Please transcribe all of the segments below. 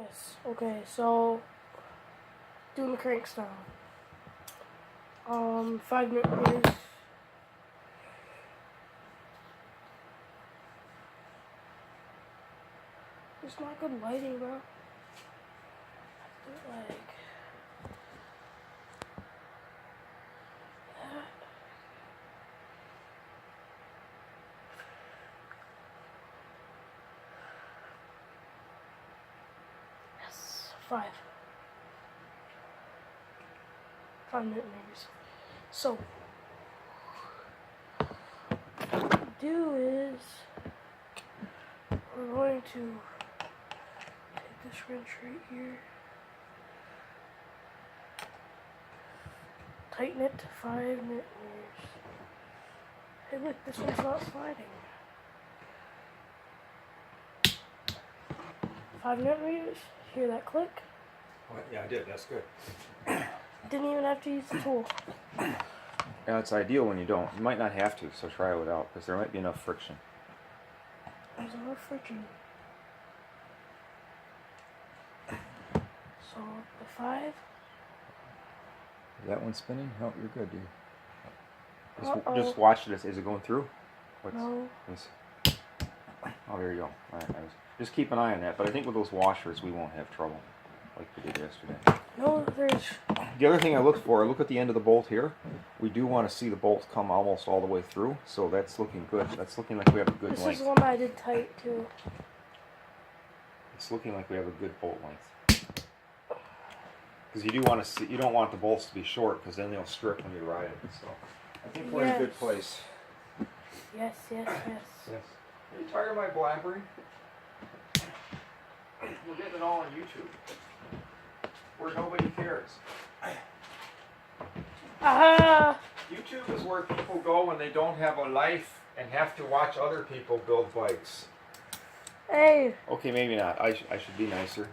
Yes. Okay, so doing the cranks now. 5 meters. It's not good lighting, bro. Like that. Yes. 5. 5 meters. So what we do is we're going to take this wrench right here, tighten it to 5 meters. Hey look, this one's not sliding. 5 meters. Hear that click? Oh, yeah, I did. That's good. Didn't even have to use the tool. Yeah, it's ideal when you don't. You might not have to, so try it without, because there might be enough friction. There's a lot of friction. So the 5. Is that one spinning? No, you're good, dude. Uh-oh. Just watch this. Is it going through? No. Oh, there you go. All right, nice. Just keep an eye on that. But I think with those washers, we won't have trouble like we did yesterday. No, there's... The other thing I look at the end of the bolt here. We do want to see the bolt come almost all the way through, so that's looking good. That's looking like we have a good length. This is one I did tight, too. It's looking like we have a good bolt length. Because you do want to see, you don't want the bolts to be short, because then they'll strip when you ride it. So I think we're in a good place. Yes. Yes. Are you tired of my blabbering? We're getting it all on YouTube, where nobody cares. Aha! YouTube is where people go when they don't have a life and have to watch other people build bikes. Hey! Okay, maybe not. I should be nicer.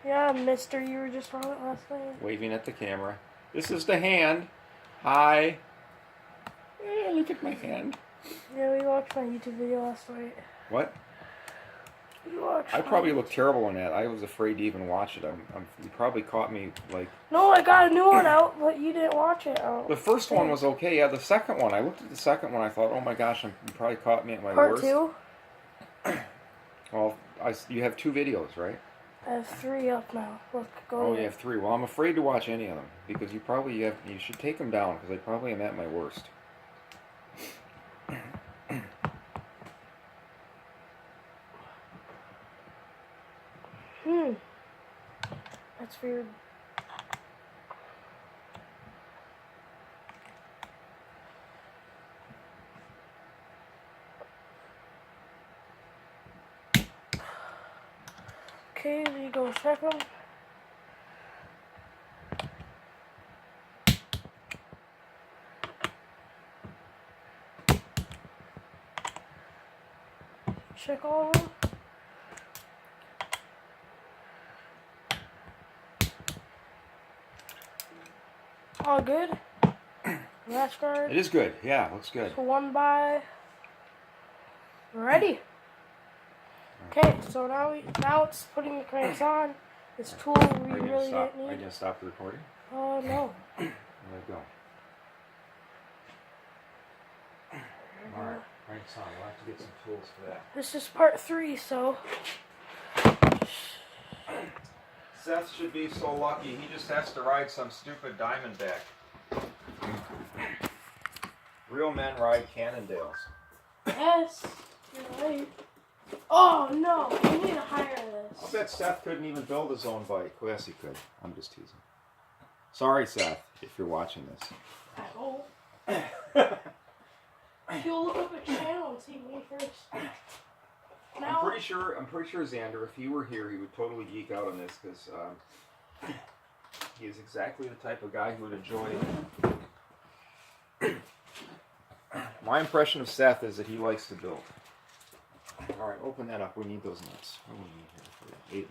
Yeah, mister, you were just on it last night. Waving at the camera. This is the hand. Hi. Look at my hand. Yeah, we watched my YouTube video last night. What? We watched I probably look terrible in that. I was afraid to even watch it. You probably caught me like... No, I got a new one out, but you didn't watch it. The first one was okay. Yeah, the second one. I looked at the second one. I thought, oh my gosh, you probably caught me at my Part worst. 2? Well, you have 2 videos, right? I have 3 up now. Look, go Oh, ahead. you have 3. Well, I'm afraid to watch any of them because you should take them down because I probably am at my worst. That's weird. Okay, we go check them. Check all of them. All good. Latch guard. It is good. Yeah, looks good. So 1 by. Ready. Okay, so now it's putting the cranks on. This tool we really didn't Are you need. gonna stop the recording? Oh no. Let it go. All right, cranks on. We'll have to get some tools for that. This is part 3, so. Seth should be so lucky. He just has to ride some stupid Diamondback. Real men ride Cannondales. Yes, you're right. Oh no, we need to hire this. I bet Seth couldn't even build his own bike. Well, yes, he could. I'm just teasing. Sorry, Seth, if you're watching this. I hope. You'll look up a channel and see me first. Now, I'm pretty sure Xander, if he were here, he would totally geek out on this because he is exactly the type of guy who would enjoy it. My impression of Seth is that he likes to build. All right, open that up. We need those nuts. What do we need here for that? 8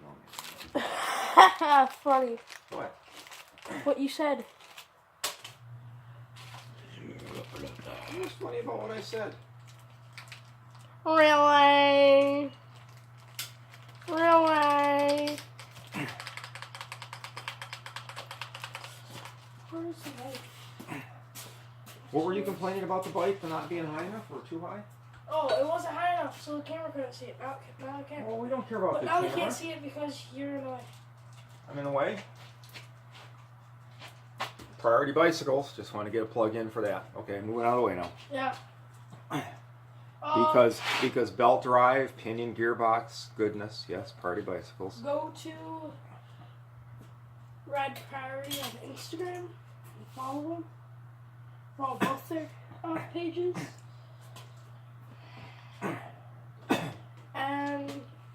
millimeter. funny. What? What you said. What's funny about what I said? Really? Really? What were you complaining about the bike for not being high enough or too high? Oh, it wasn't high enough, so the camera couldn't see it. Now it can. Well, we don't care about But the now camera. they can't see it because you're in the way. I'm in the way. Priority bicycles. Just want to get a plug in for that. Okay, moving out of the way now. Yeah. Because belt drive, pinion gearbox, goodness, yes, party bicycles. Go to Ride Priority on Instagram and follow them. Follow both their pages. And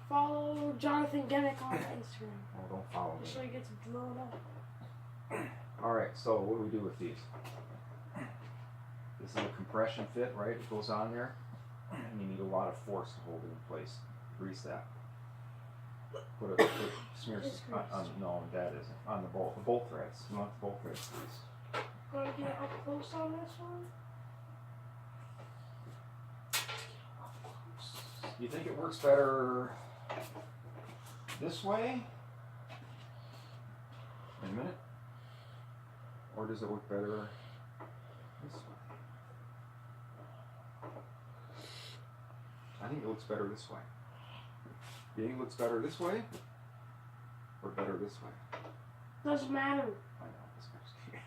follow Jonathan Gennick on Instagram. Oh, don't follow me. So he gets blown up. Alright, so what do we do with these? This is a compression fit, right? It goes on there. And you need a lot of force to hold it in place. Grease that. Smear some, no, that isn't. On the bolt threads. You want the bolt threads greased. Want to get up close on this one? Do you think it works better this way? In a minute? Or does it work better this way? I think it looks better this way. Do you think it looks better this way? Or better this way? Doesn't matter.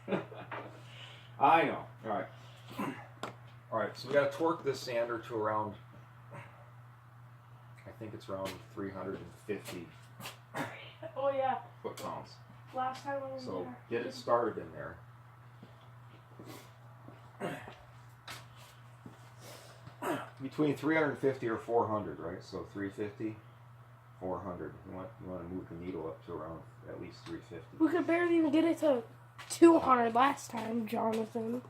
I know. I know. Alright. Alright, so we gotta torque this sander to around, I think it's around 350 Oh yeah. foot-pounds. Last time I was So there. get it started in there. Between 350 or 400, right? So 350, 400. You want to move the needle up to around at least 350. We could barely even get it to 200 last time, Jonathan.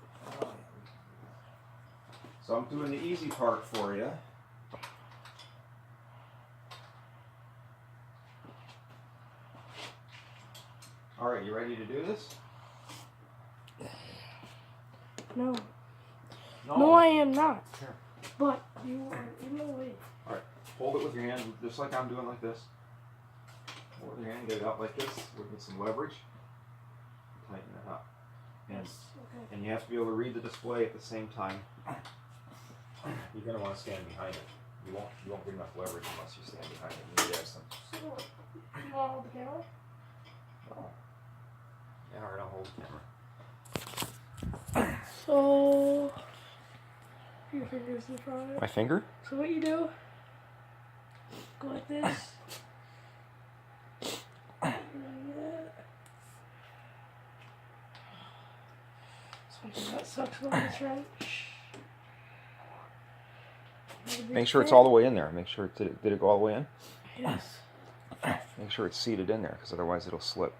So I'm doing the easy part for you. All right, you ready to do this? No. No, I am not. Here. But you are in the way. All right, hold it with your hand, just like I'm doing, like this. Hold it with your hand, get it out like this, with some leverage. Tighten it up. And, Yes. Okay. and you have to be able to read the display at the same time. You're going to want to stand behind it. You won't get enough leverage unless you stand behind it. You need to have some. So, you want to hold the camera? Oh. Yeah, all right, I'll hold the camera. So, your fingers in front of it. My finger? So what you do, go like this. Like that. Something that sucks about this wrench. Make sure it's all the way in there. Make sure did it go all the way in? Yes. Make sure it's seated in there, because otherwise it'll slip.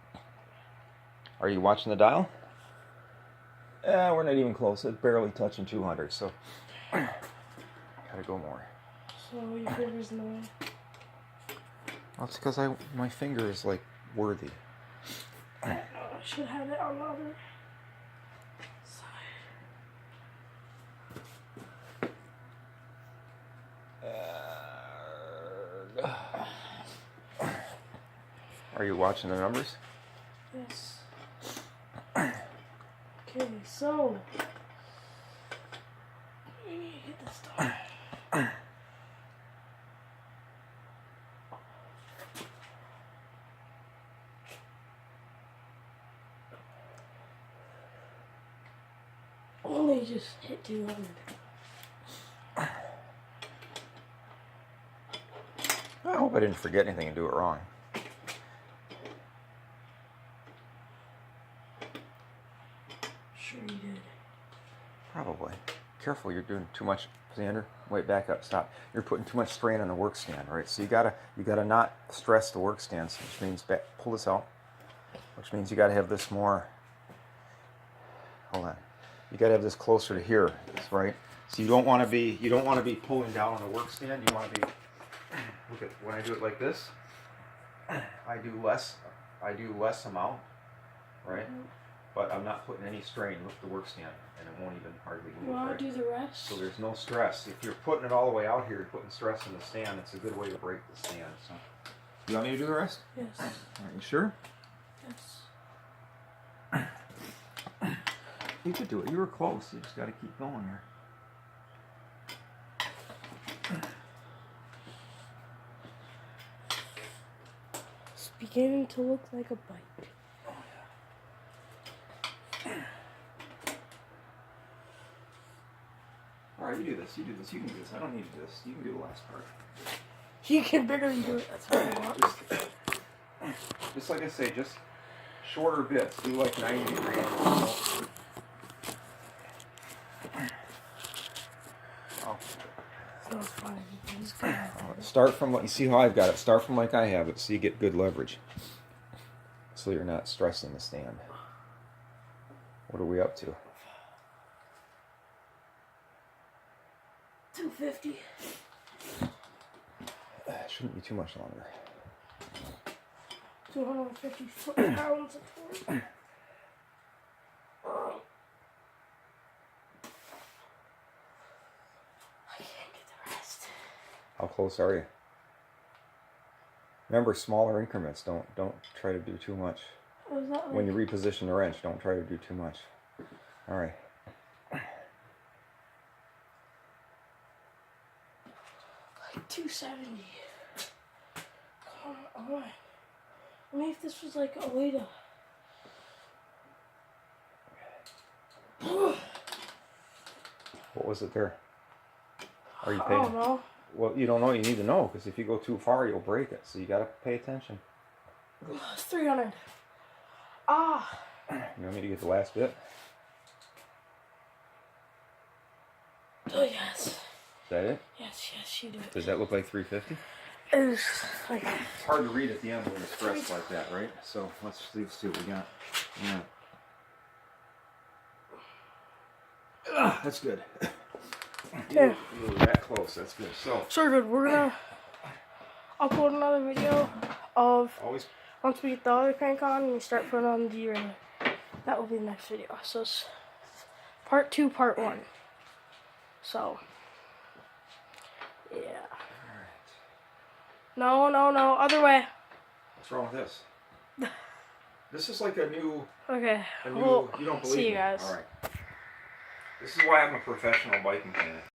Are you watching the dial? We're not even close. It's barely touching 200, so gotta go more. So your finger's in the way. Well, it's because my finger is like worthy. I should have it on the other side. Are you watching the numbers? Yes. Okay, so we need to get this done. Only just hit 200. I hope I didn't forget anything and do it wrong. Sure you did. Probably. Careful, you're doing too much. Xander, wait, back up, stop. You're putting too much strain on the work stand, right? So you gotta not stress the work stands, which means pull this out, which means you gotta have this more. Hold on. You gotta have this closer to here, right? So you don't want to be pulling down on the work stand. You want to be. Look at when I do it like this. I do less amount, right? Mm-hmm. But I'm not putting any strain with the work stand, and it won't even hardly move. You want Right? to do the rest? So there's no stress. If you're putting it all the way out here, you're putting stress in the stand. It's a good way to break the stand. So, you want me to do the rest? Yes. Are you sure? Yes. You could do it. You were close. You just got to keep going here. It's beginning to look like a bike. All right, you do this. You do this. You can do this. I don't need to do this. You can do the last part. You can barely do it. That's what I want. Just like I say, just shorter bits. Do like 90 degree angles. Oh. So it's fine. Just go ahead. Start from what you see how I've got it. Start from like I have it, so you get good leverage. So you're not stressing the stand. What are we up to? 250. Shouldn't be too much longer. 250 pounds of torque. I can't get the rest. How close are you? Remember, smaller increments. Don't try to do too much. What was that like? When you reposition the wrench, don't try to do too much. All right. Like 270. Come on. I mean, if this was like a way to. What was it there? Are you I paying? don't know. Well, you don't know. You need to know, because if you go too far, you'll break it. So you got to pay attention. It's 300. Ah. You want me to get the last bit? Oh, yes. Is that it? Yes, you do it. Does that look like 350? It's like. It's hard to read at the end when it's stressed like that, right? So let's see what we got. Yeah. That's good. Yeah. You were that close. That's good. So good. We're gonna upload another video of Always. once we get the other crank on and we start putting on the derailleur. That will be the next video. So it's part 2, part 1. So yeah. No, other way. What's wrong with this? This is like a new. Okay. You don't believe see you me. guys. All right. This is why I'm a professional bike mechanic.